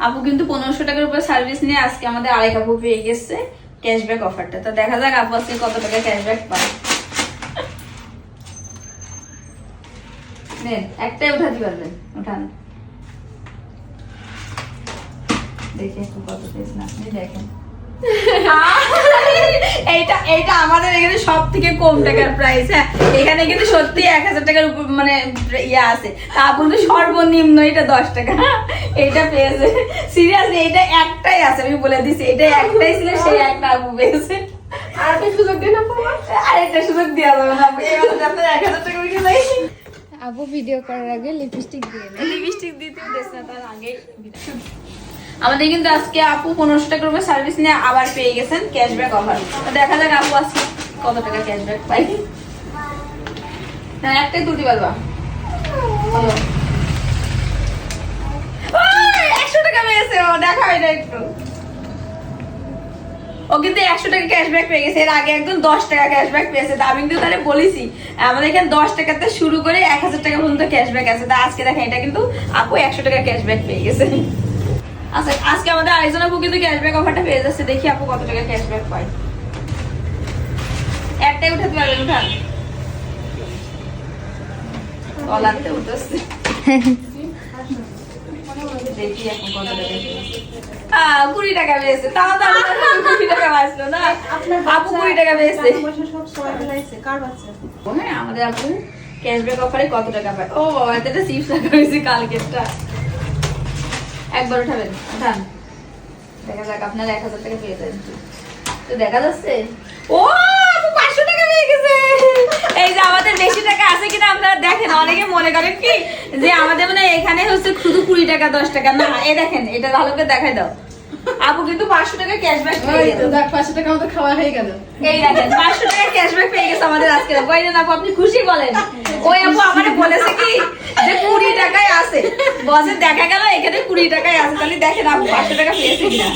আপু কিন্তু 1500 টাকার উপর সার্ভিস নিয়ে আজকে আমাদের আরেক আপু পেয়ে গেছে ক্যাশব্যাক অফারটা। তো দেখা যাক আপু আজকে কত টাকা ক্যাশব্যাক পায়। নেন, একটাই উঠাতে পারবেন, উঠান। দেখি একটু কত পেয়েছেন আপনি, দেখেন। এইটা আমাদের এখানে সব থেকে কম টাকার প্রাইস। হ্যাঁ, এখানে কিন্তু সত্যি 1000 টাকার উপর মানে ইয়ে আছে, তা কিন্তু সর্বনিম্ন এটা 10 টাকা। এটা পেয়েছে সিরিয়াসলি, এটা একটাই আছে, আমি বলে দিছি এটা একটাই ছিল, সেই একটা আপু পেয়েছে। আর একটা সুযোগ দিন আপু, আরেকটা সুযোগ দেওয়া যাবে না, আপনার 1000 টাকা উঠে যাই। আপু ভিডিও করার আগে লিপস্টিক দিয়ে নেয়। লিপস্টিক দিতে দেশ না, তার আগে আমাদের কিন্তু আজকে আপু 1500 টাকার উপর সার্ভিস নিয়ে আবার পেয়ে গেছেন ক্যাশব্যাক অফার। তো দেখা যাক আপু আজকে কত টাকা ক্যাশব্যাক পাই। হ্যাঁ, একটাই তুলতে পারবা। 100 টাকা পেয়েছে ও, দেখা হয় না একটু। ও কিন্তু 100 টাকা ক্যাশব্যাক পেয়ে গেছে, এর আগে একজন 10 টাকা ক্যাশব্যাক পেয়েছে। তা আমি কিন্তু তাহলে বলেছি আমাদের এখানে 10 টাকাতে শুরু করে 1000 টাকা পর্যন্ত ক্যাশব্যাক আছে। তা আজকে দেখেন এটা কিন্তু আপু 100 টাকা ক্যাশব্যাক পেয়ে গেছে। আচ্ছা, আজকে আমাদের আরেকজন আপু কিন্তু ক্যাশব্যাক অফারটা পেয়ে যাচ্ছে। দেখি আপু কত টাকা ক্যাশব্যাক পায়। একটাই উঠাতে পারবেন, উঠান। কলাতে উঠতেছে, দেখি এখন কত টাকা পেয়েছে। 20 টাকা পেয়েছে, তাও তো 20 টাকা বাঁচলো না। আপু 20 টাকা পেয়েছে। হ্যাঁ, আমাদের আপু ক্যাশব্যাক অফারে কত টাকা পায়। ও বাবা, এটা চিপস রাখা হয়েছে কালকেরটা। একবার উঠাবেন, উঠান। দেখা যাক আপনার 1000 টাকা পেয়ে যাবেন। তো দেখা যাচ্ছে ও আপু 500 টাকা পেয়ে গেছে। এই যে আমাদের বেশি টাকা আছে কিনা আপনারা দেখেন। অনেকে মনে করেন কি যে আমাদের মানে এখানে হচ্ছে শুধু 20 টাকা 10 টাকা না, এই দেখেন এটা ভালো করে দেখাই দাও। আপু কিন্তু 500 টাকা ক্যাশব্যাক পেয়ে গেছে। 500 টাকা আমাদের খাওয়া হয়ে গেল। এই দেখেন 500 টাকা ক্যাশব্যাক পেয়ে গেছে আমাদের আজকে। বলেন আপু, আপনি খুশি বলেন? ওই আপু আমারে বলেছে কি যে 20 টাকায় আছে, বসে দেখা গেল এখানে 20 টাকায় আছে। তাহলে দেখেন আপু 500 টাকা পেয়েছে কিনা।